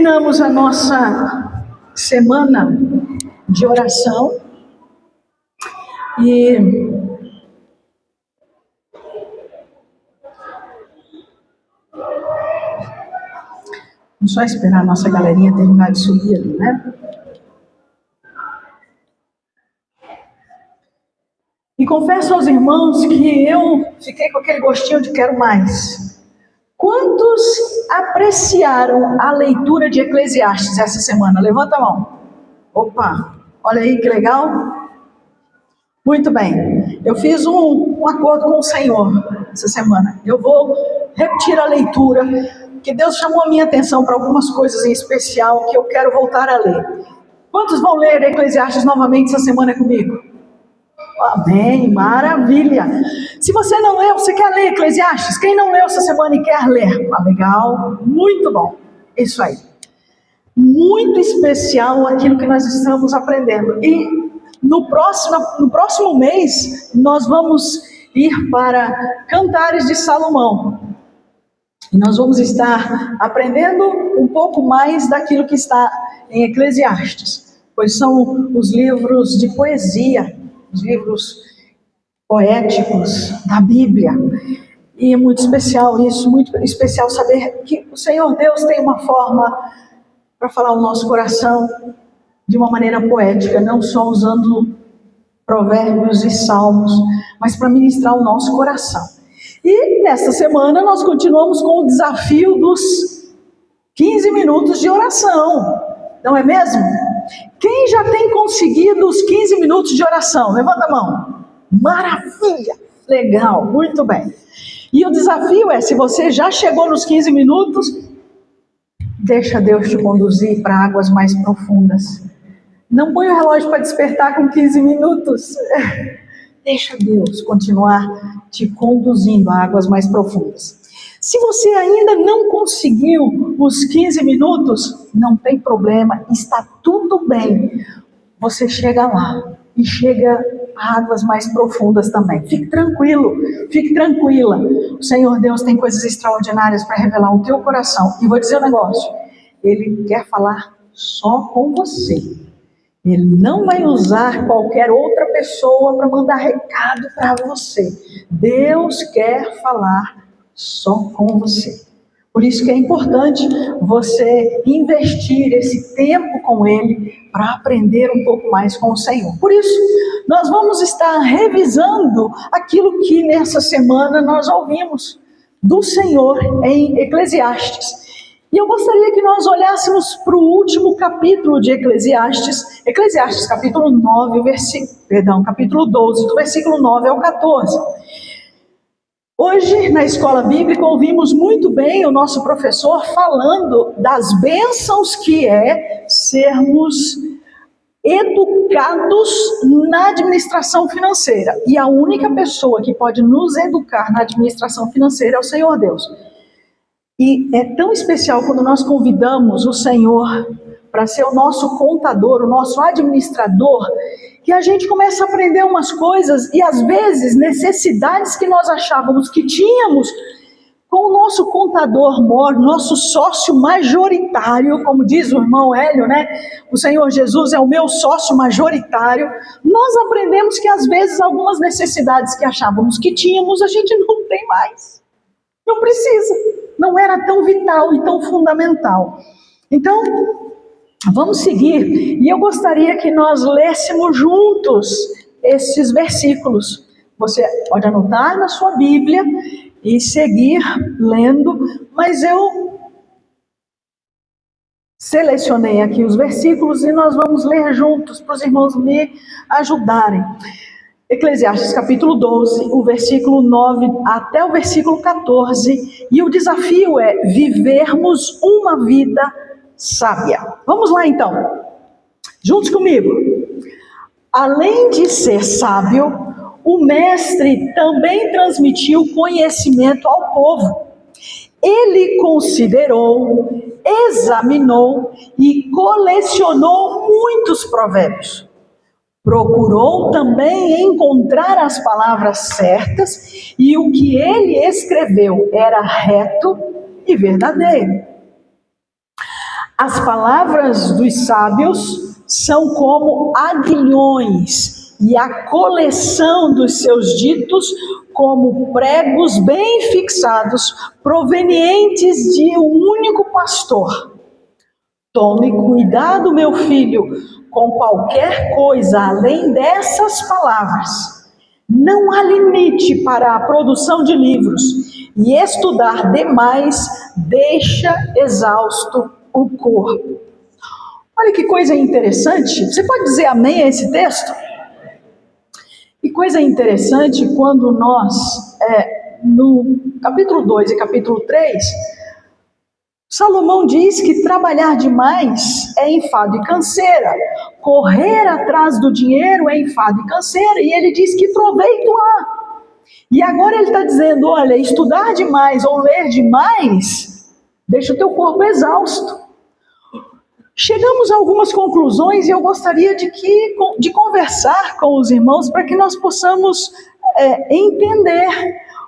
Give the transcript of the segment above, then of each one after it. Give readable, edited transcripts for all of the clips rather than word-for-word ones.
terminamos a nossa semana de oração e vamos só esperar a nossa galerinha terminar de subir ali, né? E confesso aos irmãos que eu fiquei com aquele gostinho de quero mais. Quantos apreciaram a leitura de Eclesiastes essa semana? Levanta a mão. Opa, olha aí que legal. Muito bem. Eu fiz um acordo com o Senhor essa semana. Eu vou repetir a leitura, que Deus chamou a minha atenção para algumas coisas em especial que eu quero voltar a ler. Quantos vão ler Eclesiastes novamente essa semana comigo? Amém, maravilha. Se você não leu, você quer ler Eclesiastes? Quem não leu essa semana e quer ler? Ah, legal, muito bom. Isso aí. Muito especial aquilo que nós estamos aprendendo. E no próximo mês, nós vamos ir para Cantares de Salomão. E nós vamos estar aprendendo um pouco mais daquilo que está em Eclesiastes, pois são os livros de poesia, os livros poéticos da Bíblia. E é muito especial isso, muito especial saber que o Senhor Deus tem uma forma para falar o nosso coração de uma maneira poética, não só usando provérbios e salmos, mas para ministrar o nosso coração. E nesta semana nós continuamos com o desafio dos 15 minutos de oração, não é mesmo? Quem já tem conseguido os 15 minutos de oração? Levanta a mão. Maravilha! Legal, muito bem. E o desafio é, se você já chegou nos 15 minutos, deixa Deus te conduzir para águas mais profundas. Não põe o relógio para despertar com 15 minutos. Deixa Deus continuar te conduzindo a águas mais profundas. Se você ainda não conseguiu os 15 minutos, não tem problema, está tudo bem. Você chega lá e chega a águas mais profundas também. Fique tranquilo, fique tranquila. O Senhor Deus tem coisas extraordinárias para revelar ao teu coração. E vou dizer um negócio, Ele quer falar só com você. Ele não vai usar qualquer outra pessoa para mandar recado para você. Deus quer falar só com você. Por isso que é importante você investir esse tempo com Ele para aprender um pouco mais com o Senhor. Por isso, nós vamos estar revisando aquilo que nessa semana nós ouvimos do Senhor em Eclesiastes. E eu gostaria que nós olhássemos para o último capítulo de Eclesiastes, Eclesiastes capítulo 9, capítulo 12, do versículo 9 ao 14. Hoje, na escola bíblica, ouvimos muito bem o nosso professor falando das bênçãos que é sermos educados na administração financeira. E a única pessoa que pode nos educar na administração financeira é o Senhor Deus. E é tão especial quando nós convidamos o Senhor para ser o nosso contador, o nosso administrador, que a gente começa a aprender umas coisas e às vezes necessidades que nós achávamos que tínhamos com o nosso contador mor, nosso sócio majoritário, como diz o irmão Hélio, né? O Senhor Jesus é o meu sócio majoritário. Nós aprendemos que às vezes algumas necessidades que achávamos que tínhamos, a gente não tem mais. Não precisa. Não era tão vital e tão fundamental. Então, vamos seguir. E eu gostaria que nós lêssemos juntos esses versículos. Você pode anotar na sua Bíblia e seguir lendo, mas eu selecionei aqui os versículos e nós vamos ler juntos para os irmãos me ajudarem. Eclesiastes capítulo 12, o versículo 9 até o versículo 14, e o desafio é vivermos uma vida sábia. Vamos lá então, juntos comigo. Além de ser sábio, o mestre também transmitiu conhecimento ao povo. Ele considerou, examinou e colecionou muitos provérbios. Procurou também encontrar as palavras certas, e o que ele escreveu era reto e verdadeiro. As palavras dos sábios são como aguilhões, e a coleção dos seus ditos como pregos bem fixados, provenientes de um único pastor. Tome cuidado, meu filho, com qualquer coisa além dessas palavras. Não há limite para a produção de livros, e estudar demais deixa exausto o corpo. Olha que coisa interessante. Você pode dizer amém a esse texto? Que coisa interessante quando nós, no capítulo 2 e capítulo 3, Salomão diz que trabalhar demais é enfado e canseira, correr atrás do dinheiro é enfado e canseira, e ele diz que proveito há. E agora ele está dizendo, olha, estudar demais ou ler demais deixa o teu corpo exausto. Chegamos a algumas conclusões e eu gostaria de conversar com os irmãos para que nós possamos entender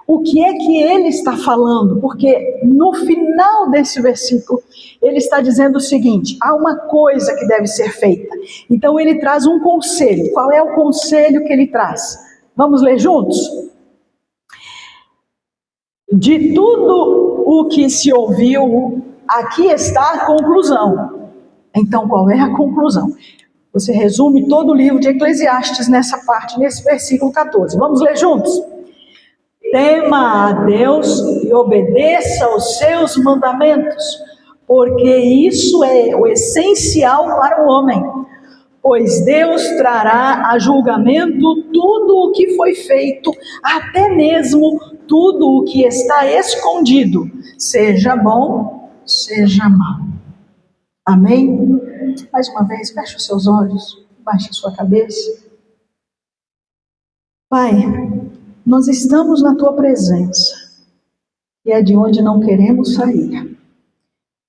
o que é que ele está falando, porque no final desse versículo ele está dizendo o seguinte: há uma coisa que deve ser feita. Então ele traz um conselho. Qual é o conselho que ele traz? Vamos ler juntos? De tudo o que se ouviu, aqui está a conclusão. Então, qual é a conclusão? Você resume todo o livro de Eclesiastes nessa parte, nesse versículo 14. Vamos ler juntos? Tema a Deus e obedeça aos seus mandamentos, porque isso é o essencial para o homem. Pois Deus trará a julgamento tudo o que foi feito, até mesmo tudo o que está escondido, seja bom, seja mau. Amém? Mais uma vez, feche os seus olhos, baixe a sua cabeça. Pai, nós estamos na Tua presença, e é de onde não queremos sair,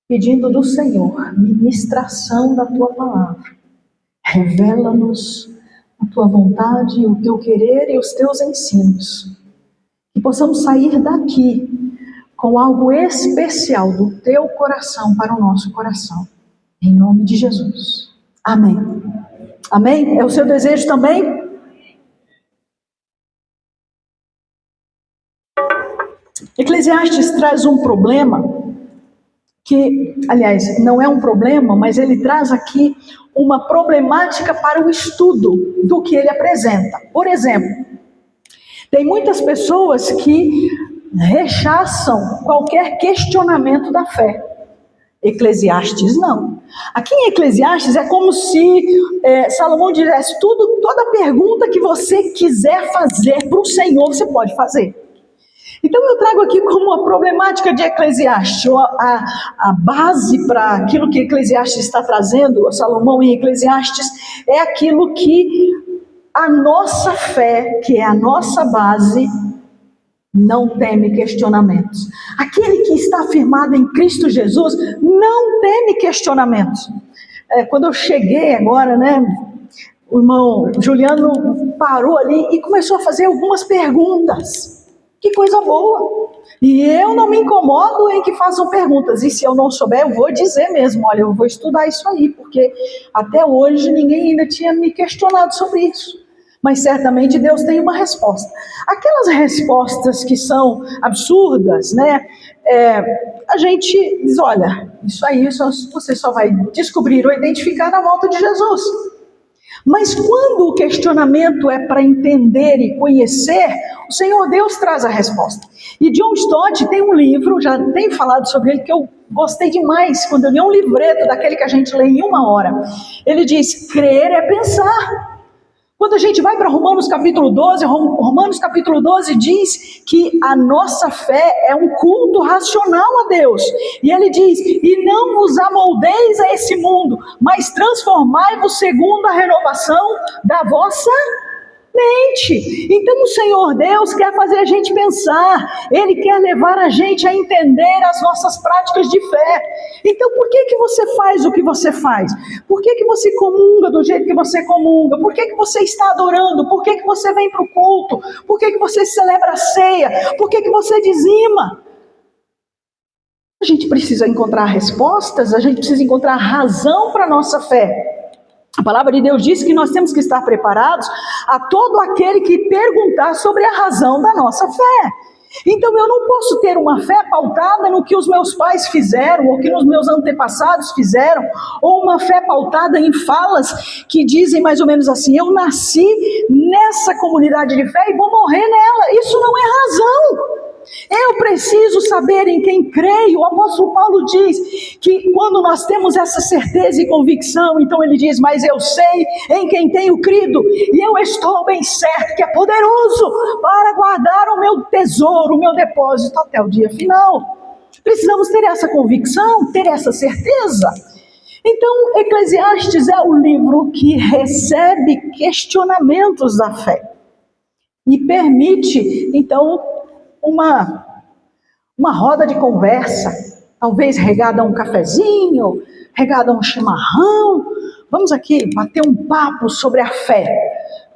pedindo do Senhor ministração da Tua palavra. Revela-nos a Tua vontade, o Teu querer e os Teus ensinos, que possamos sair daqui com algo especial do Teu coração para o nosso coração. Em nome de Jesus. Amém. Amém? É o seu desejo também? Eclesiastes traz um problema que, aliás, não é um problema, mas ele traz aqui uma problemática para o estudo do que ele apresenta. Por exemplo, tem muitas pessoas que rechaçam qualquer questionamento da fé. Eclesiastes não. Aqui em Eclesiastes é como se Salomão dissesse, toda pergunta que você quiser fazer para o Senhor, você pode fazer. Então eu trago aqui como a problemática de Eclesiastes, a base para aquilo que Eclesiastes está trazendo, Salomão em Eclesiastes, é aquilo que a nossa fé, que é a nossa base, não teme questionamentos. Aquele que está firmado em Cristo Jesus não teme questionamentos. Quando eu cheguei agora, o irmão Juliano parou ali e começou a fazer algumas perguntas. Que coisa boa! E eu não me incomodo em que façam perguntas. E se eu não souber, eu vou dizer mesmo, olha, eu vou estudar isso aí, porque até hoje ninguém ainda tinha me questionado sobre isso. Mas certamente Deus tem uma resposta. Aquelas respostas que são absurdas, a gente diz, olha, isso aí você só vai descobrir ou identificar na volta de Jesus. Mas quando o questionamento é para entender e conhecer, o Senhor Deus traz a resposta. E John Stott tem um livro, já tenho falado sobre ele, que eu gostei demais, quando eu li um livreto daquele que a gente lê em 1 hora. Ele diz, crer é pensar. Quando a gente vai para Romanos capítulo 12, Romanos capítulo 12 diz que a nossa fé é um culto racional a Deus. E ele diz, e não vos amoldeis a esse mundo, mas transformai-vos segundo a renovação da vossa mente. Então o Senhor Deus quer fazer a gente pensar, Ele quer levar a gente a entender as nossas práticas de fé. Então por que você faz o que você faz? Por que você comunga do jeito que você comunga? Por que você está adorando? Por que você vem para o culto? Por que você celebra a ceia? Por que você dizima? A gente precisa encontrar respostas, a gente precisa encontrar razão para a nossa fé. A palavra de Deus diz que nós temos que estar preparados a todo aquele que perguntar sobre a razão da nossa fé. Então eu não posso ter uma fé pautada no que os meus pais fizeram, ou que os meus antepassados fizeram, ou uma fé pautada em falas que dizem mais ou menos assim: eu nasci nessa comunidade de fé e vou morrer nela. Isso não é razão. Eu preciso saber em quem creio. O apóstolo Paulo diz que quando nós temos essa certeza e convicção, então ele diz: mas eu sei em quem tenho crido, e eu estou bem certo que é poderoso para guardar o meu tesouro, o meu depósito até o dia final. Precisamos ter essa convicção, ter essa certeza. Então, Eclesiastes é o livro que recebe questionamentos da fé e permite, então, uma roda de conversa, talvez regada a um cafezinho, regada a um chimarrão. Vamos aqui bater um papo sobre a fé,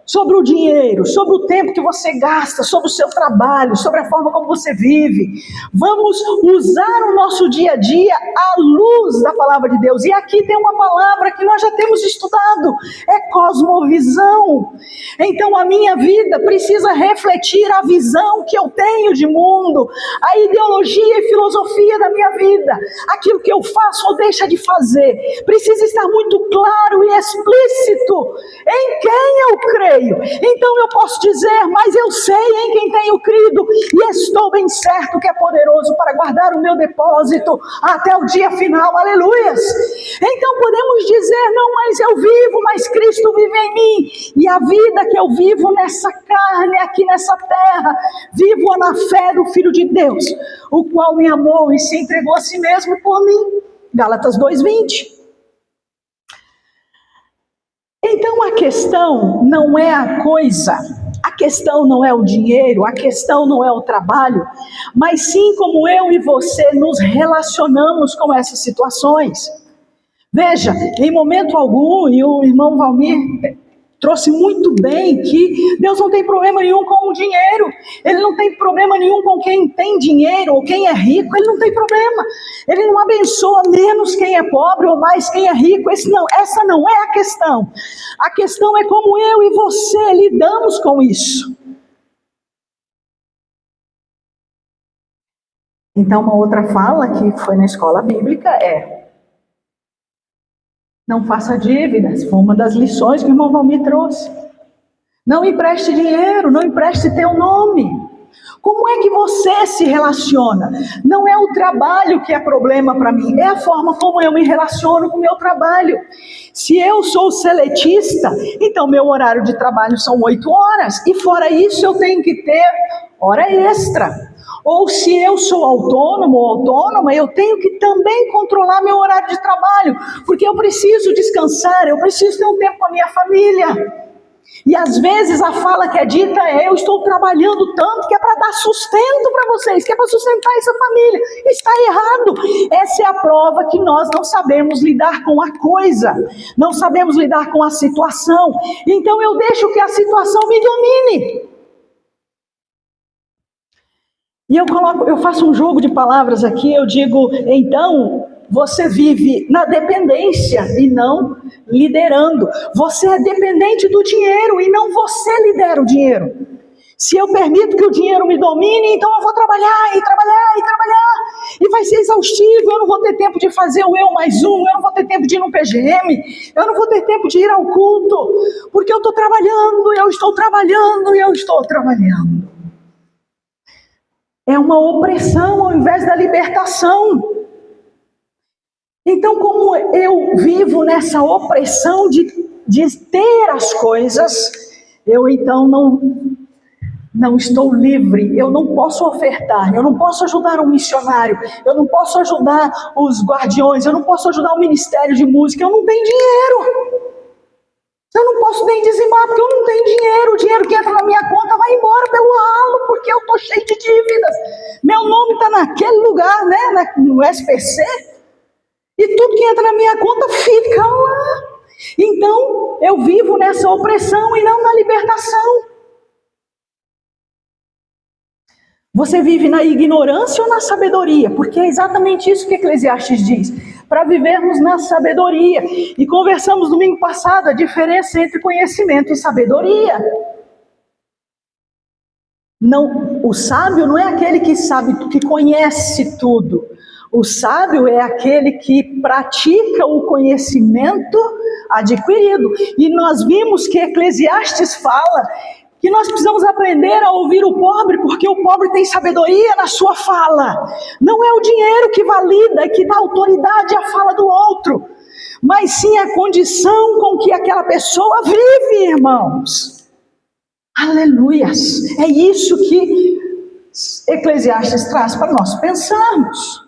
sobre o dinheiro, sobre o tempo que você gasta, sobre o seu trabalho, sobre a forma como você vive. Vamos usar o nosso dia a dia à luz da palavra de Deus. E aqui tem uma palavra que nós já temos estudado, é cosmovisão. Então a minha vida precisa refletir a visão que eu tenho de mundo, a ideologia e filosofia da minha vida. Aquilo que eu faço ou deixo de fazer precisa estar muito claro e explícito em quem eu creio. Então eu posso dizer: mas eu sei em quem tenho crido, e estou bem certo que é poderoso para guardar o meu depósito até o dia final. Aleluias! Então podemos dizer: não mais eu vivo, mas Cristo vive em mim, e a vida que eu vivo nessa carne, aqui nessa terra, vivo na fé do Filho de Deus, o qual me amou e se entregou a si mesmo por mim. Gálatas 2:20. Então a questão não é a coisa, a questão não é o dinheiro, a questão não é o trabalho, mas sim como eu e você nos relacionamos com essas situações. Veja, em momento algum, e o irmão Valmir trouxe muito bem que Deus não tem problema nenhum com o dinheiro, Ele não tem problema nenhum com quem tem dinheiro ou quem é rico, Ele não tem problema, Ele não abençoa menos quem é pobre ou mais quem é rico. Essa não é a questão. A questão é como eu e você lidamos com isso. Então uma outra fala que foi na escola bíblica é: não faça dívidas. Foi uma das lições que o irmão Valmir trouxe. Não empreste dinheiro, não empreste teu nome. Como é que você se relaciona? Não é o trabalho que é problema para mim, é a forma como eu me relaciono com o meu trabalho. Se eu sou seletista, então meu horário de trabalho são 8 horas, e fora isso eu tenho que ter hora extra. Ou se eu sou autônomo ou autônoma, eu tenho que também controlar meu horário de trabalho, porque eu preciso descansar, eu preciso ter um tempo com a minha família. E às vezes a fala que é dita é: eu estou trabalhando tanto que é para dar sustento para vocês, que é para sustentar essa família. Está errado. Essa é a prova que nós não sabemos lidar com a coisa, não sabemos lidar com a situação. Então eu deixo que a situação me domine. E eu faço um jogo de palavras aqui, eu digo: então você vive na dependência e não liderando. Você é dependente do dinheiro e não você lidera o dinheiro. Se eu permito que o dinheiro me domine, então eu vou trabalhar e trabalhar e trabalhar, e vai ser exaustivo. Eu não vou ter tempo de fazer o eu mais um, eu não vou ter tempo de ir no PGM, eu não vou ter tempo de ir ao culto, porque eu estou trabalhando, eu estou trabalhando e eu estou trabalhando. É uma opressão ao invés da libertação. Então, como eu vivo nessa opressão de ter as coisas, eu então não estou livre, eu não posso ofertar, eu não posso ajudar um missionário, eu não posso ajudar os guardiões, eu não posso ajudar o ministério de música, eu não tenho dinheiro. Eu não posso nem dizimar porque eu não tenho dinheiro. O dinheiro que entra na minha conta vai embora pelo ralo, porque eu estou cheio de dívidas. Meu nome está naquele lugar, né, no SPC, e tudo que entra na minha conta fica lá. Então eu vivo nessa opressão e não na libertação. Você vive na ignorância ou na sabedoria? Porque é exatamente isso que Eclesiastes diz. Para vivermos na sabedoria. E conversamos domingo passado a diferença entre conhecimento e sabedoria. Não, o sábio não é aquele que sabe, que conhece tudo. O sábio é aquele que pratica o conhecimento adquirido. E nós vimos que Eclesiastes fala que nós precisamos aprender a ouvir o pobre, porque o pobre tem sabedoria na sua fala. Não é o dinheiro que valida, que dá autoridade à fala do outro, mas sim a condição com que aquela pessoa vive, irmãos. Aleluias! É isso que Eclesiastes traz para nós pensarmos.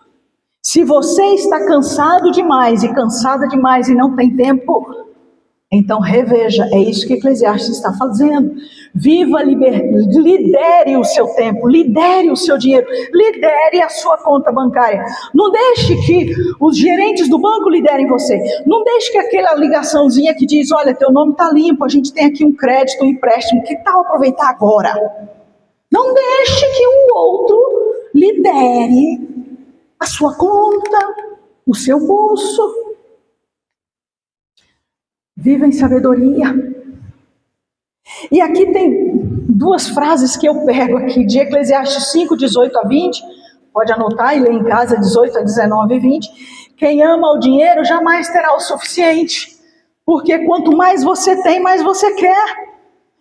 Se você está cansado demais e cansada demais e não tem tempo, então reveja, é isso que Eclesiastes está fazendo. Viva, lidere o seu tempo, lidere o seu dinheiro, lidere a sua conta bancária. Não deixe que os gerentes do banco liderem você. Não deixe que aquela ligaçãozinha que diz, olha, teu nome está limpo, a gente tem aqui um crédito, um empréstimo, que tal aproveitar agora? Não deixe que um outro lidere a sua conta, o seu bolso. Viva em sabedoria. E aqui tem duas frases que eu pego aqui, de Eclesiastes 5, 18 a 20. Pode anotar e ler em casa, 18 a 19 e 20. Quem ama o dinheiro jamais terá o suficiente. Porque quanto mais você tem, mais você quer.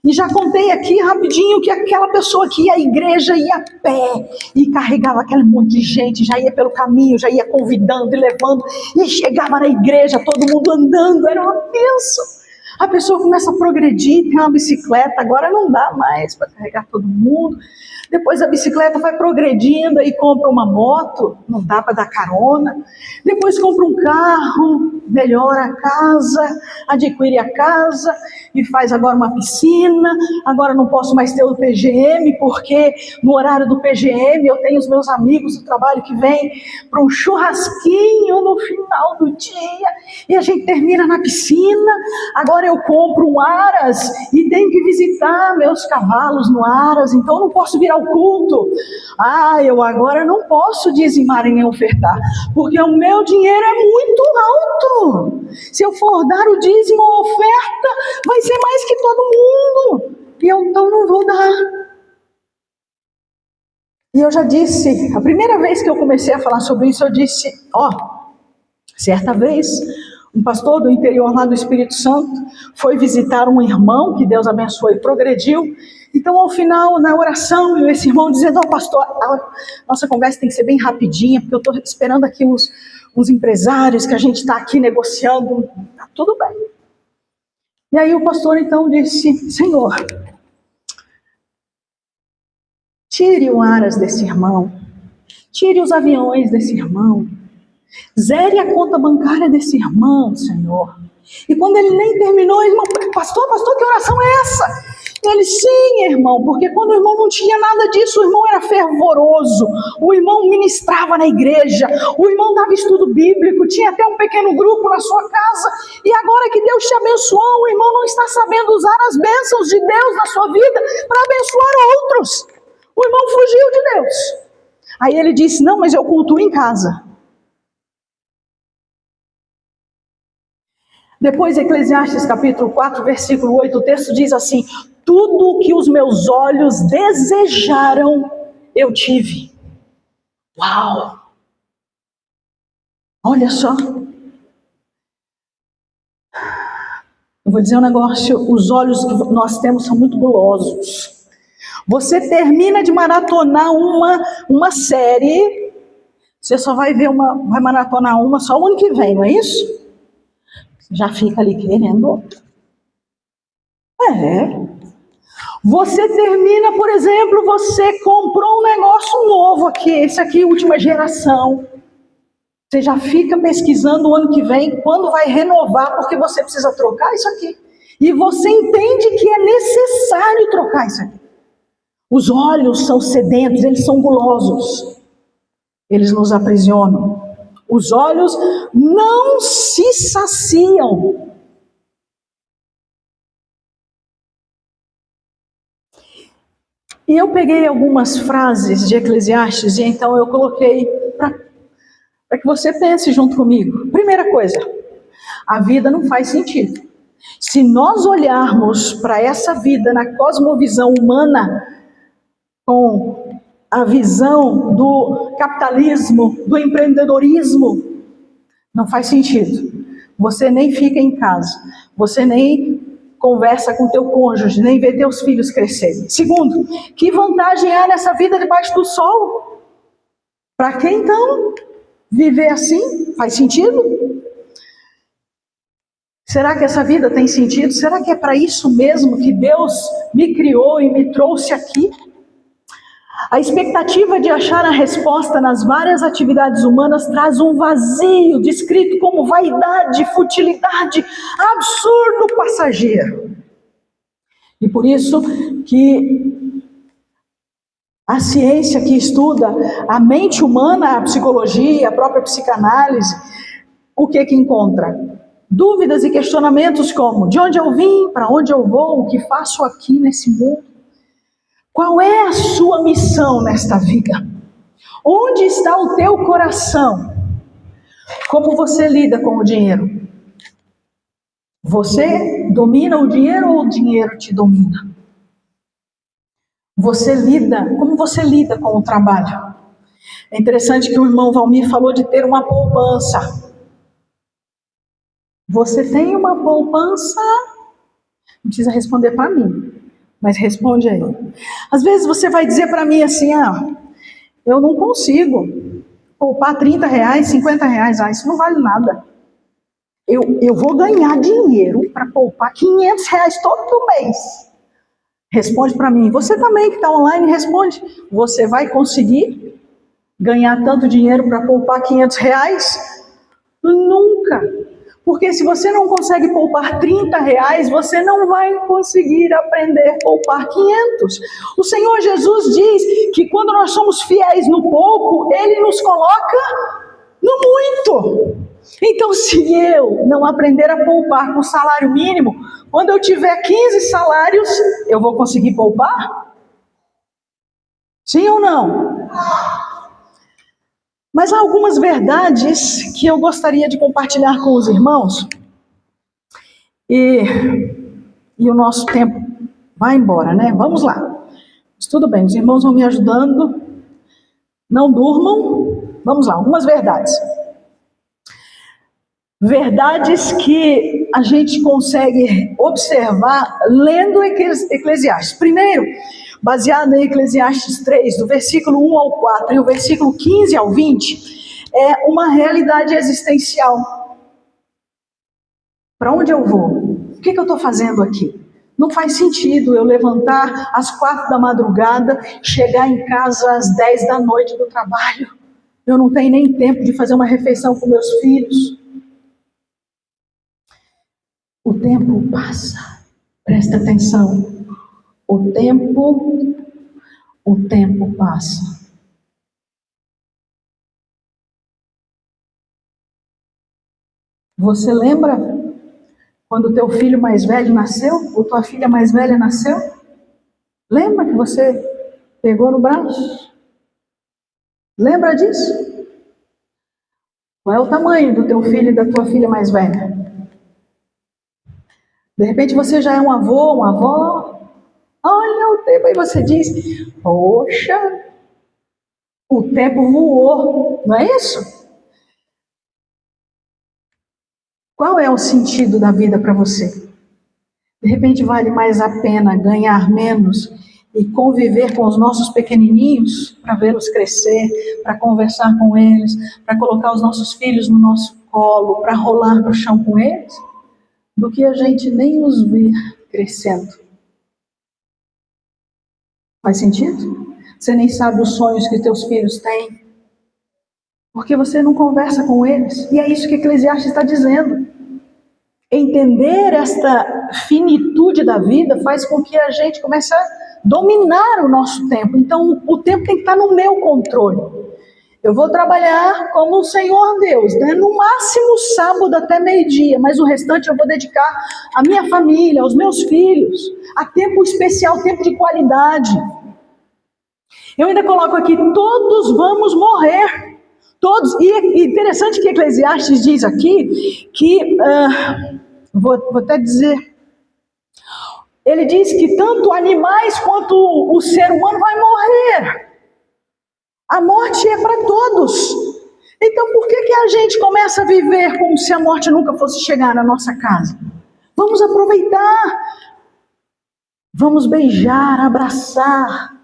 E já contei aqui rapidinho que aquela pessoa que ia à igreja ia a pé e carregava aquele monte de gente, já ia pelo caminho, já ia convidando e levando, e chegava na igreja, todo mundo andando, era uma bênção. A pessoa começa a progredir, tem uma bicicleta, agora não dá mais para carregar todo mundo. Depois a bicicleta vai progredindo e compra uma moto, não dá para dar carona. Depois compra um carro, melhora a casa, adquire a casa e faz agora uma piscina. Agora não posso mais ter o PGM, porque no horário do PGM eu tenho os meus amigos do trabalho que vêm para um churrasquinho no final do dia e a gente termina na piscina. Agora eu compro um Aras e tenho que visitar meus cavalos no Aras, então eu não posso vir ao culto. Eu agora não posso dizimar e nem ofertar, porque o meu dinheiro é muito alto. Se eu for dar o dízimo ou oferta, vai ser mais que todo mundo, e eu então não vou dar. E eu já disse, a primeira vez que eu comecei a falar sobre isso, eu disse, certa vez, um pastor do interior lá do Espírito Santo foi visitar um irmão, que Deus abençoou e progrediu. Então, ao final, na oração, esse irmão dizendo, pastor, a nossa conversa tem que ser bem rapidinha, porque eu estou esperando aqui uns empresários que a gente está aqui negociando. Tá tudo bem. E aí o pastor então disse, Senhor, tire o Aras desse irmão, tire os aviões desse irmão, zere a conta bancária desse irmão, Senhor. E quando ele nem terminou, o irmão, pastor, que oração é essa? Ele, sim, irmão, porque quando o irmão não tinha nada disso, o irmão era fervoroso, o irmão ministrava na igreja, o irmão dava estudo bíblico, tinha até um pequeno grupo na sua casa, e agora que Deus te abençoou, o irmão não está sabendo usar as bênçãos de Deus na sua vida para abençoar outros. O irmão fugiu de Deus. Aí ele disse, não, mas eu cultuo em casa. Depois, Eclesiastes capítulo 4, versículo 8, o texto diz assim, tudo o que os meus olhos desejaram, eu tive. Uau! Olha só. Eu vou dizer um negócio, os olhos que nós temos são muito gulosos. Você termina de maratonar uma série, você só vai vai maratonar uma só o ano que vem, não é isso? Já fica ali querendo. Você termina, por exemplo, você comprou um negócio novo aqui, esse aqui, última geração. Você já fica pesquisando o ano que vem, quando vai renovar, porque você precisa trocar isso aqui. E você entende que é necessário trocar isso aqui. Os olhos são sedentos, eles são gulosos. Eles nos aprisionam. Os olhos não se saciam. E eu peguei algumas frases de Eclesiastes e então eu coloquei para que você pense junto comigo. Primeira coisa, a vida não faz sentido. Se nós olharmos para essa vida na cosmovisão humana, com a visão do capitalismo, do empreendedorismo, não faz sentido. Você nem fica em casa, você nem conversa com teu cônjuge, nem vê teus filhos crescerem. Segundo, que vantagem há nessa vida debaixo do sol? Para que então viver assim? Faz sentido? Será que essa vida tem sentido? Será que é para isso mesmo que Deus me criou e me trouxe aqui? A expectativa de achar a resposta nas várias atividades humanas traz um vazio descrito como vaidade, futilidade, absurdo passageiro. E por isso que a ciência que estuda a mente humana, a psicologia, a própria psicanálise, o que encontra? Dúvidas e questionamentos como: de onde eu vim, para onde eu vou, o que faço aqui nesse mundo? Qual é a sua missão nesta vida? Onde está o teu coração? Como você lida com o dinheiro? Você domina o dinheiro ou o dinheiro te domina? Como você lida com o trabalho? É interessante que o irmão Valmir falou de ter uma poupança. Você tem uma poupança? Não precisa responder para mim, mas responde aí. Às vezes você vai dizer para mim assim: eu não consigo poupar 30 reais, 50 reais, isso não vale nada. Eu vou ganhar dinheiro para poupar 500 reais todo mês. Responde para mim. Você também que está online, responde. Você vai conseguir ganhar tanto dinheiro para poupar 500 reais? Nunca. Porque se você não consegue poupar 30 reais, você não vai conseguir aprender a poupar 500. O Senhor Jesus diz que quando nós somos fiéis no pouco, Ele nos coloca no muito. Então, se eu não aprender a poupar com salário mínimo, quando eu tiver 15 salários, eu vou conseguir poupar? Sim ou não? Mas há algumas verdades que eu gostaria de compartilhar com os irmãos. E o nosso tempo vai embora, né? Vamos lá. Mas tudo bem, os irmãos vão me ajudando. Não durmam. Vamos lá, algumas verdades. Verdades que a gente consegue observar lendo Eclesiastes. Primeiro, baseado em Eclesiastes 3, do versículo 1 ao 4 e o versículo 15 ao 20, é uma realidade existencial. Para onde eu vou? O que eu estou fazendo aqui? Não faz sentido eu levantar às 4 da madrugada, chegar em casa às 10 da noite do trabalho. Eu não tenho nem tempo de fazer uma refeição com meus filhos. O tempo passa. Presta atenção. O tempo passa. Você lembra quando teu filho mais velho nasceu? Ou tua filha mais velha nasceu? Lembra que você pegou no braço? Lembra disso? Qual é o tamanho do teu filho e da tua filha mais velha? De repente você já é um avô, uma avó. Olha o tempo, aí você diz: poxa, o tempo voou, não é isso? Qual é o sentido da vida para você? De repente vale mais a pena ganhar menos e conviver com os nossos pequenininhos para vê-los crescer, para conversar com eles, para colocar os nossos filhos no nosso colo, para rolar no chão com eles, do que a gente nem os ver crescendo. Faz sentido? Você nem sabe os sonhos que teus filhos têm, porque você não conversa com eles. E é isso que Eclesiastes está dizendo. Entender esta finitude da vida faz com que a gente comece a dominar o nosso tempo. Então, o tempo tem que estar no meu controle. Eu vou trabalhar como o Senhor Deus, né? No máximo sábado até meio-dia, mas o restante eu vou dedicar à minha família, aos meus filhos, a tempo especial, tempo de qualidade. Eu ainda coloco aqui, todos vamos morrer. Todos. E interessante que Eclesiastes diz aqui, que, vou até dizer, ele diz que tanto animais quanto o ser humano vai morrer. A morte é para todos. Então por que a gente começa a viver como se a morte nunca fosse chegar na nossa casa? Vamos aproveitar. Vamos beijar, abraçar,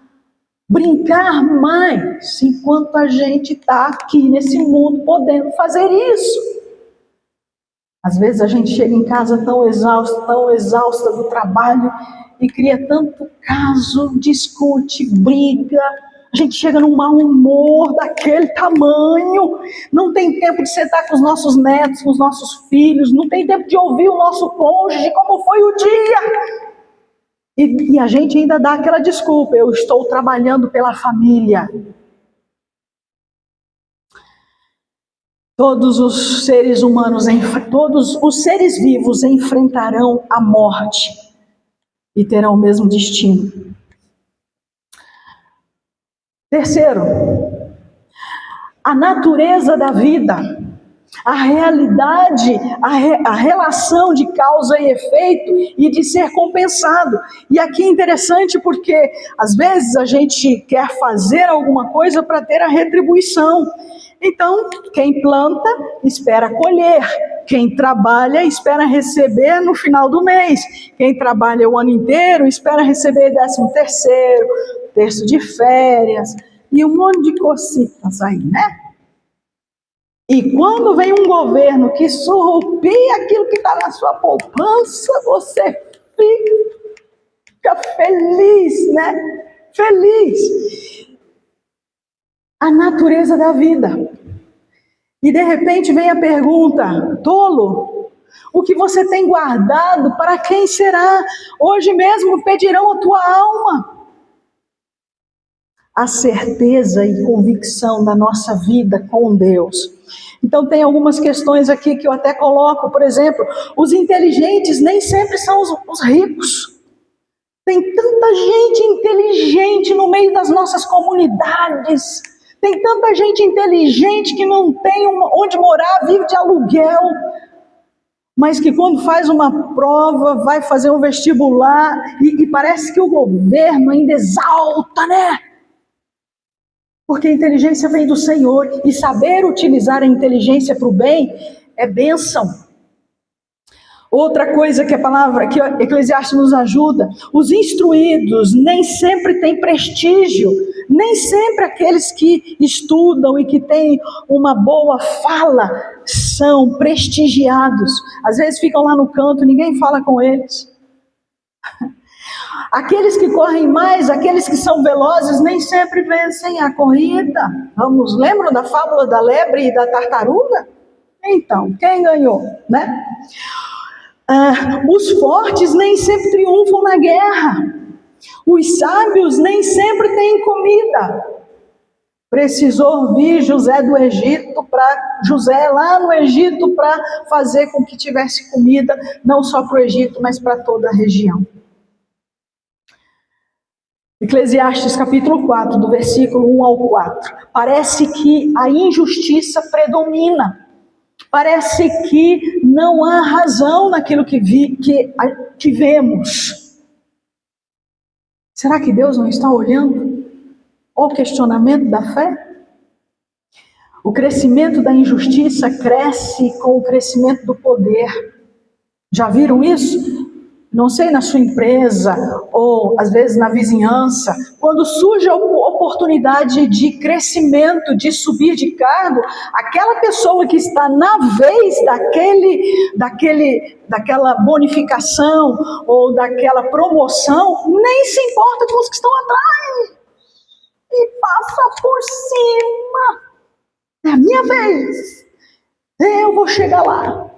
brincar mais, enquanto a gente está aqui nesse mundo podendo fazer isso. Às vezes a gente chega em casa tão exausta do trabalho e cria tanto caso, discute, briga. A gente chega num mau humor daquele tamanho, não tem tempo de sentar com os nossos netos, com os nossos filhos, não tem tempo de ouvir o nosso cônjuge, como foi o dia. E a gente ainda dá aquela desculpa, eu estou trabalhando pela família. Todos os seres humanos, todos os seres vivos enfrentarão a morte e terão o mesmo destino. Terceiro, a natureza da vida, a realidade, a relação de causa e efeito e de ser compensado. E aqui é interessante porque às vezes a gente quer fazer alguma coisa para ter a retribuição. Então, quem planta espera colher, quem trabalha espera receber no final do mês, quem trabalha o ano inteiro espera receber 13º, terço de férias e um monte de cositas aí, né? E quando vem um governo que surrupia aquilo que está na sua poupança, você fica feliz, né? Feliz. A natureza da vida. E de repente vem a pergunta, tolo, o que você tem guardado, para quem será? Hoje mesmo pedirão a tua alma. A certeza e convicção da nossa vida com Deus. Então tem algumas questões aqui que eu até coloco, por exemplo, os inteligentes nem sempre são os ricos. Tem tanta gente inteligente no meio das nossas comunidades, tem tanta gente inteligente que não tem onde morar, vive de aluguel, mas que quando faz uma prova, vai fazer um vestibular, e parece que o governo ainda exalta, né? Porque a inteligência vem do Senhor, e saber utilizar a inteligência para o bem é bênção. Outra coisa que a palavra, que Eclesiastes nos ajuda, os instruídos nem sempre têm prestígio, nem sempre aqueles que estudam e que têm uma boa fala são prestigiados. Às vezes ficam lá no canto, ninguém fala com eles. Aqueles que correm mais, aqueles que são velozes, nem sempre vencem a corrida. Lembram da fábula da lebre e da tartaruga? Então, quem ganhou, né? Os fortes nem sempre triunfam na guerra. Os sábios nem sempre têm comida. Precisou vir José do Egito para José lá no Egito para fazer com que tivesse comida, não só para o Egito, mas para toda a região. Eclesiastes capítulo 4, do versículo 1 ao 4. Parece que a injustiça predomina. Parece que não há razão naquilo que vemos. Será que Deus não está olhando o questionamento da fé? O crescimento da injustiça cresce com o crescimento do poder. Já viram isso? Não sei, na sua empresa ou às vezes na vizinhança, quando surge a oportunidade de crescimento, de subir de cargo, aquela pessoa que está na vez daquela bonificação ou daquela promoção, nem se importa com os que estão atrás e passa por cima. É a minha vez, eu vou chegar lá,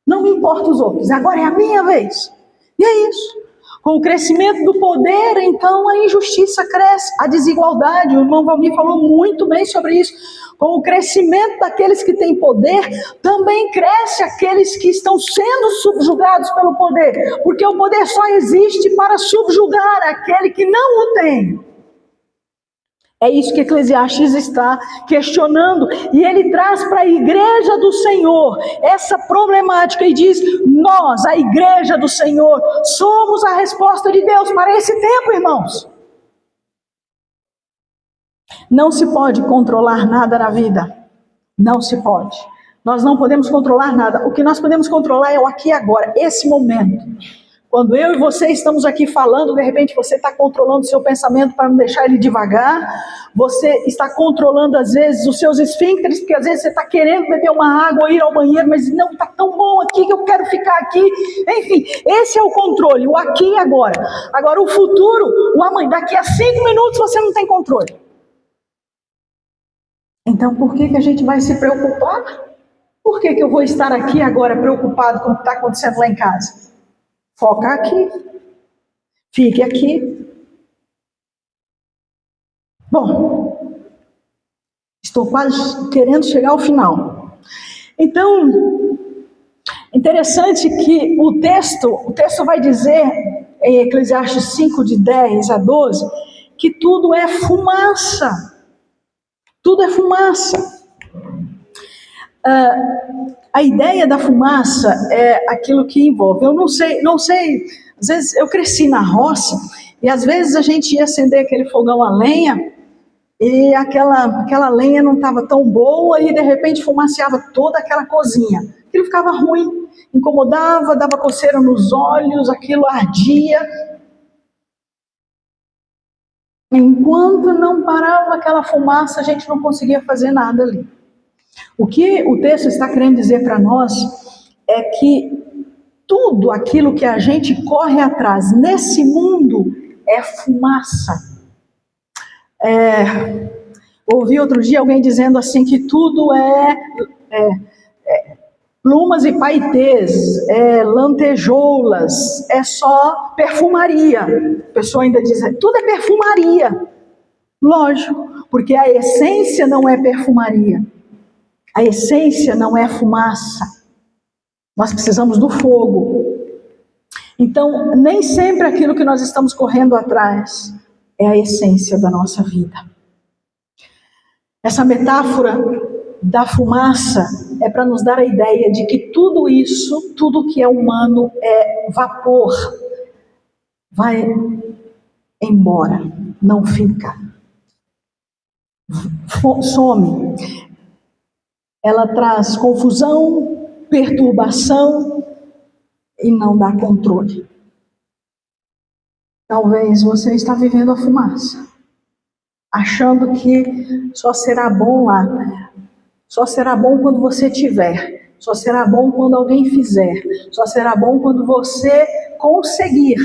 não me importa os outros, agora é a minha vez. E é isso. Com o crescimento do poder, então, a injustiça cresce, a desigualdade. O irmão Valmir falou muito bem sobre isso. Com o crescimento daqueles que têm poder, também cresce aqueles que estão sendo subjugados pelo poder. Porque o poder só existe para subjugar aquele que não o tem. É isso que Eclesiastes está questionando, e ele traz para a igreja do Senhor essa problemática e diz: nós, a igreja do Senhor, somos a resposta de Deus para esse tempo, irmãos. Não se pode controlar nada na vida, não se pode. Nós não podemos controlar nada. O que nós podemos controlar é o aqui e agora, esse momento. Quando eu e você estamos aqui falando, de repente você está controlando o seu pensamento para não deixar ele devagar. Você está controlando às vezes os seus esfíncteres, porque às vezes você está querendo beber uma água ou ir ao banheiro, mas não, está tão bom aqui que eu quero ficar aqui. Enfim, esse é o controle, o aqui e agora. Agora o futuro, o amanhã, daqui a 5 minutos você não tem controle. Então por que a gente vai se preocupar? Por que eu vou estar aqui agora preocupado com o que está acontecendo lá em casa? Foca aqui, fique aqui. Bom, estou quase querendo chegar ao final. Então, interessante que o texto vai dizer, em Eclesiastes 5, de 10 a 12, que tudo é fumaça. Tudo é fumaça. A ideia da fumaça é aquilo que envolve. Eu não sei, às vezes eu cresci na roça e às vezes a gente ia acender aquele fogão a lenha e aquela lenha não estava tão boa e de repente fumaceava toda aquela cozinha. Aquilo ficava ruim, incomodava, dava coceira nos olhos, aquilo ardia. Enquanto não parava aquela fumaça, a gente não conseguia fazer nada ali. O que o texto está querendo dizer para nós é que tudo aquilo que a gente corre atrás nesse mundo é fumaça. Ouvi outro dia alguém dizendo assim que tudo é plumas e paetês, lantejoulas, é só perfumaria. A pessoa ainda diz, tudo é perfumaria. Lógico, porque a essência não é perfumaria. A essência não é fumaça. Nós precisamos do fogo. Então, nem sempre aquilo que nós estamos correndo atrás é a essência da nossa vida. Essa metáfora da fumaça é para nos dar a ideia de que tudo isso, tudo que é humano é vapor. Vai embora, não fica. Some. Ela traz confusão, perturbação e não dá controle. Talvez você está vivendo a fumaça, achando que só será bom lá, só será bom quando você tiver, só será bom quando alguém fizer, só será bom quando você conseguir,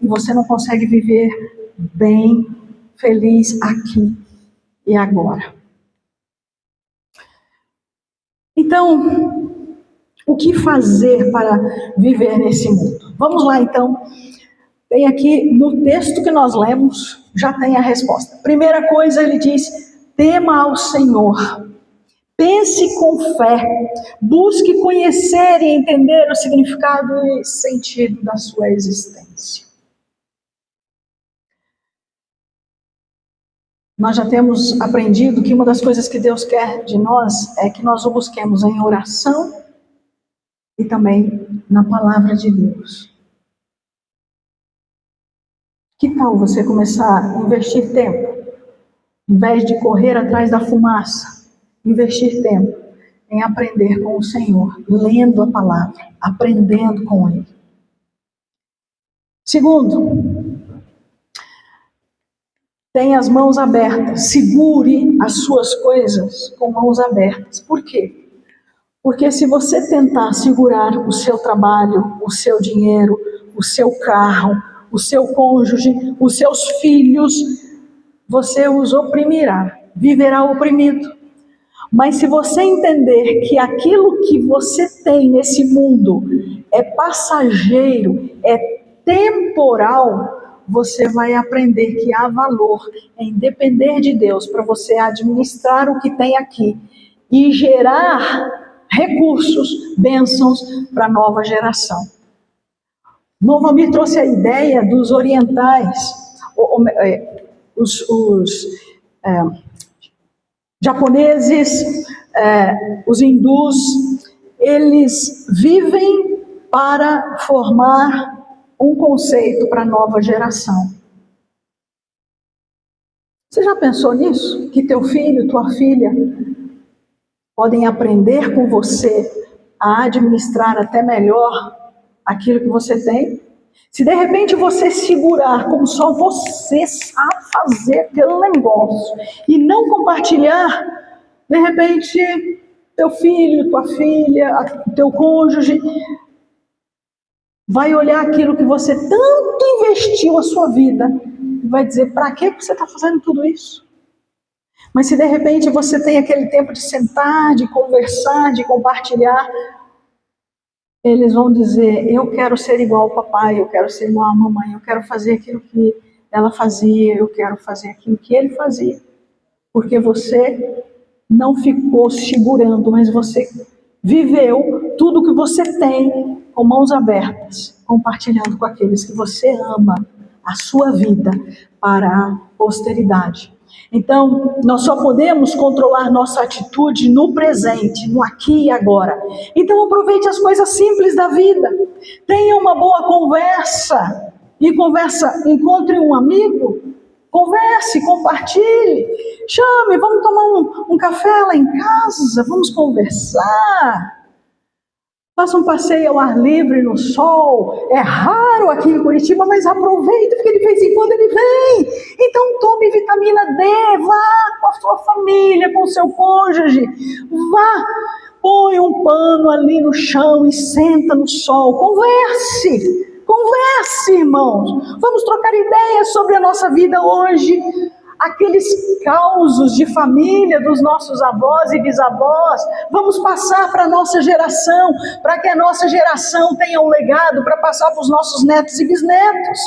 e você não consegue viver bem, feliz aqui e agora. Então, o que fazer para viver nesse mundo? Vamos lá então. Tem aqui no texto que nós lemos, já tem a resposta. Primeira coisa, ele diz: tema ao Senhor, pense com fé, busque conhecer e entender o significado e sentido da sua existência. Nós já temos aprendido que uma das coisas que Deus quer de nós é que nós o busquemos em oração e também na palavra de Deus. Que tal você começar a investir tempo, em vez de correr atrás da fumaça, investir tempo em aprender com o Senhor, lendo a palavra, aprendendo com Ele. Segundo, tenha as mãos abertas, segure as suas coisas com mãos abertas. Por quê? Porque se você tentar segurar o seu trabalho, o seu dinheiro, o seu carro, o seu cônjuge, os seus filhos, você os oprimirá, viverá oprimido. Mas se você entender que aquilo que você tem nesse mundo é passageiro, é temporal, você vai aprender que há valor em depender de Deus para você administrar o que tem aqui e gerar recursos, bênçãos para a nova geração. Novo Almir trouxe a ideia dos orientais, japoneses, os hindus, eles vivem para formar um conceito para a nova geração. Você já pensou nisso? Que teu filho, tua filha podem aprender com você a administrar até melhor aquilo que você tem? Se de repente você segurar como só você sabe fazer aquele negócio e não compartilhar, de repente teu filho, tua filha, teu cônjuge vai olhar aquilo que você tanto investiu a sua vida e vai dizer, para que você está fazendo tudo isso? Mas se de repente você tem aquele tempo de sentar, de conversar, de compartilhar, eles vão dizer, eu quero ser igual ao papai, eu quero ser igual à mamãe, eu quero fazer aquilo que ela fazia, eu quero fazer aquilo que ele fazia. Porque você não ficou segurando, mas você viveu tudo que você tem com mãos abertas, compartilhando com aqueles que você ama a sua vida para a posteridade. Então, nós só podemos controlar nossa atitude no presente, no aqui e agora. Então, aproveite as coisas simples da vida. Tenha uma boa conversa. Encontre um amigo, converse, compartilhe. Chame, vamos tomar um café lá em casa, vamos conversar. Faça um passeio ao ar livre no sol. É raro aqui em Curitiba, mas aproveita, porque de vez em quando ele vem. Então tome vitamina D, vá com a sua família, com o seu cônjuge. Vá, põe um pano ali no chão e senta no sol. Converse, irmãos. Vamos trocar ideias sobre a nossa vida hoje. Aqueles causos de família dos nossos avós e bisavós, vamos passar para a nossa geração, para que a nossa geração tenha um legado para passar para os nossos netos e bisnetos.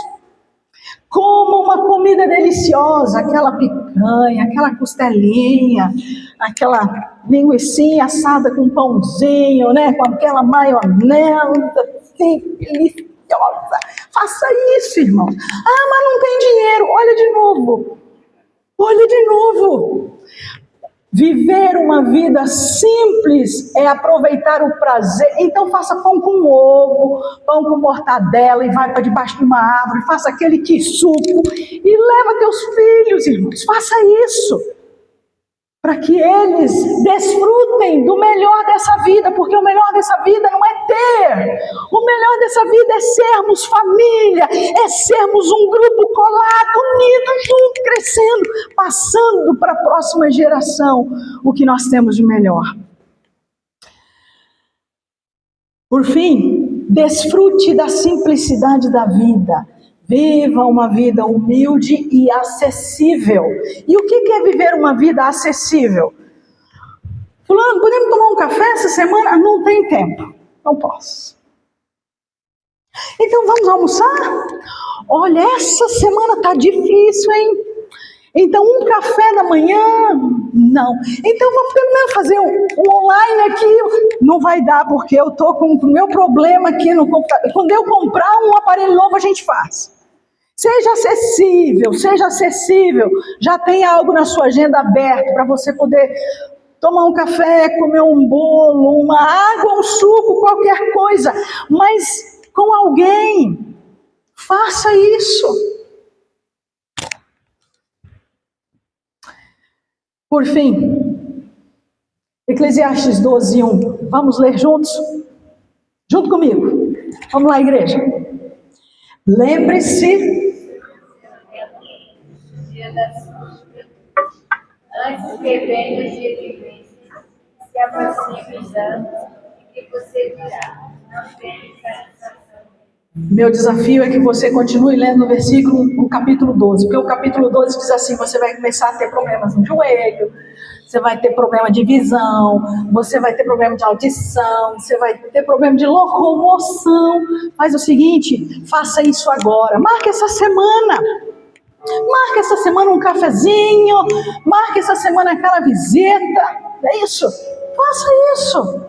Coma uma comida deliciosa, aquela picanha, aquela costelinha, aquela linguicinha assada com pãozinho, né, com aquela maionese, assim, deliciosa. Faça isso, irmão. Ah, mas não tem dinheiro. Olha de novo. Viver uma vida simples é aproveitar o prazer. Então faça pão com ovo, pão com mortadela e vai para debaixo de uma árvore, faça aquele quissuco e leva teus filhos, irmãos. Faça isso para que eles desfrutem do melhor dessa vida, porque o melhor dessa vida não é ter. O melhor dessa vida é sermos família, é sermos um grupo colado, unido, junto, crescendo, passando para a próxima geração o que nós temos de melhor. Por fim, desfrute da simplicidade da vida. Viva uma vida humilde e acessível. E o que é viver uma vida acessível? Fulano, podemos tomar um café essa semana? Não tem tempo. Não posso. Então vamos almoçar? Olha, essa semana está difícil, hein? Então um café da manhã? Não. Então vamos pelo menos fazer um online aqui. Não vai dar porque eu estou com o meu problema aqui no computador. Quando eu comprar um aparelho novo a gente faz. Seja acessível, já tenha algo na sua agenda aberto para você poder tomar um café, comer um bolo, uma água, um suco, qualquer coisa, mas com alguém. Faça isso. Por fim, Eclesiastes 12:1. Vamos ler juntos? Junto comigo. Vamos lá, igreja. Lembre-se antes que venha o dia de bênção, se aproxime os anos e que você dirá, não tem satisfação. Meu desafio é que você continue lendo o capítulo 12, porque o capítulo 12 diz assim, você vai começar a ter problemas no joelho, você vai ter problema de visão, você vai ter problema de audição, você vai ter problema de locomoção. Faz o seguinte, faça isso agora, marque essa semana um cafezinho, marque essa semana aquela visita, é isso, faça isso.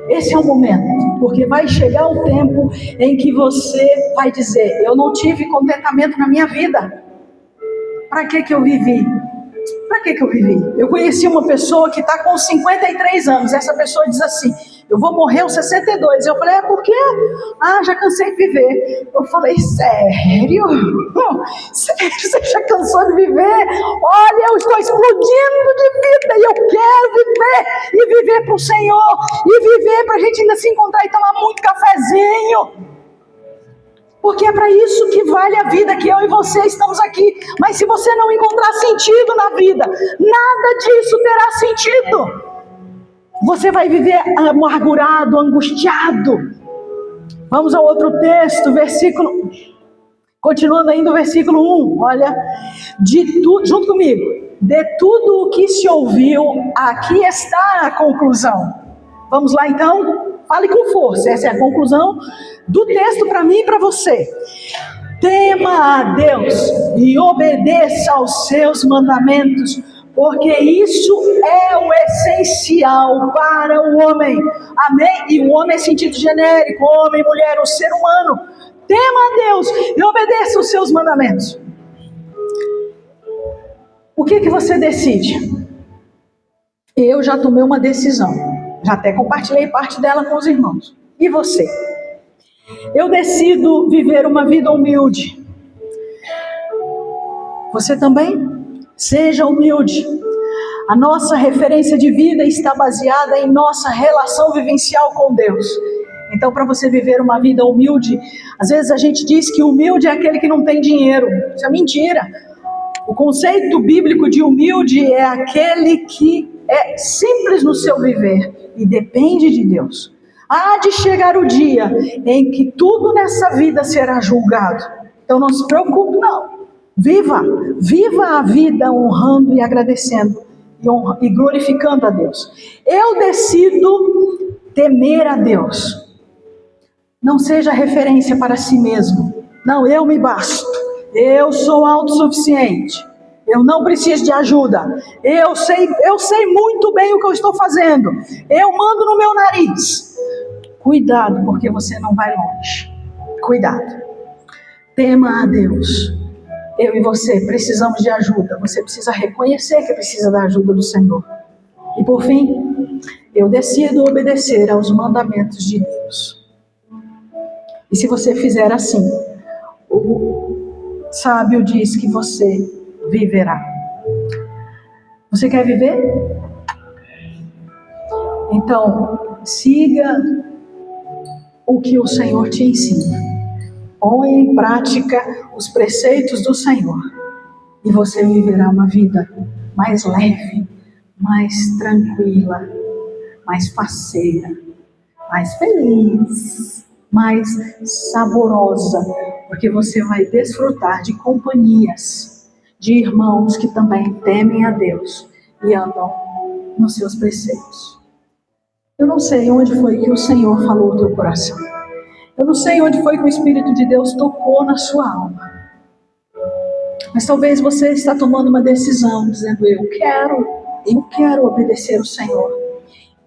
Esse é o momento, porque vai chegar o tempo em que você vai dizer, eu não tive contentamento na minha vida, para que eu vivi? Para que eu vivi? Eu conheci uma pessoa que está com 53 anos. Essa pessoa diz assim: eu vou morrer aos 62. Eu falei: por quê? Já cansei de viver. Eu falei: sério? Sério, você já cansou de viver? Olha, eu estou explodindo de vida e eu quero viver e viver para o Senhor e viver para a gente ainda se encontrar e tomar muito cafezinho. Porque é para isso que vale a vida, que eu e você estamos aqui. Mas se você não encontrar sentido na vida, nada disso terá sentido. Você vai viver amargurado, angustiado. Vamos ao outro texto, continuando ainda o versículo 1. Olha, junto comigo. De tudo o que se ouviu, aqui está a conclusão. Vamos lá então? Fale com força, essa é a conclusão do texto para mim e para você. Tema a Deus e obedeça aos seus mandamentos, porque isso é o essencial para o homem. Amém? E o homem é sentido genérico, homem, mulher, o ser humano. Tema a Deus e obedeça os seus mandamentos. O que você decide? Eu já tomei uma decisão. Já até compartilhei parte dela com os irmãos. E você? Eu decido viver uma vida humilde. Você também? Seja humilde. A nossa referência de vida está baseada em nossa relação vivencial com Deus. Então, para você viver uma vida humilde, às vezes a gente diz que humilde é aquele que não tem dinheiro. Isso é mentira. O conceito bíblico de humilde é aquele que é simples no seu viver e depende de Deus. Há de chegar o dia em que tudo nessa vida será julgado. Então não se preocupe não. Viva a vida honrando e agradecendo e glorificando a Deus. Eu decido temer a Deus. Não seja referência para si mesmo. Não, eu me basto. Eu sou autossuficiente. Eu não preciso de ajuda. Eu sei muito bem o que eu estou fazendo. Eu mando no meu nariz. Cuidado, porque você não vai longe. Cuidado. Tema a Deus. Eu e você precisamos de ajuda. Você precisa reconhecer que precisa da ajuda do Senhor. E por fim, eu decido obedecer aos mandamentos de Deus. E se você fizer assim, o sábio diz que você viverá. Você quer viver? Então, siga o que o Senhor te ensina. Põe em prática os preceitos do Senhor. E você viverá uma vida mais leve, mais tranquila, mais faceira, mais feliz, mais saborosa, porque você vai desfrutar de companhias, de irmãos que também temem a Deus e andam nos seus preceitos. Eu não sei onde foi que o Senhor falou o teu coração. Eu não sei onde foi que o Espírito de Deus tocou na sua alma. Mas talvez você está tomando uma decisão, dizendo: eu quero obedecer o Senhor.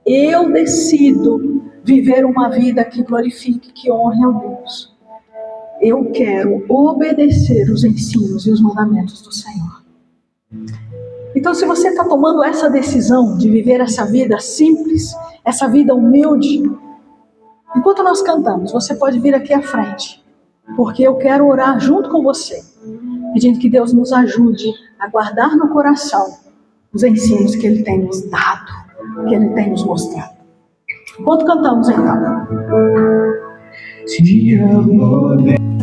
Eu decido viver uma vida que glorifique, que honre a Deus. Eu quero obedecer os ensinos e os mandamentos do Senhor. Então, se você está tomando essa decisão de viver essa vida simples, essa vida humilde, enquanto nós cantamos, você pode vir aqui à frente, porque eu quero orar junto com você, pedindo que Deus nos ajude a guardar no coração os ensinos que Ele tem nos dado, que Ele tem nos mostrado. Enquanto cantamos, então. Te amo.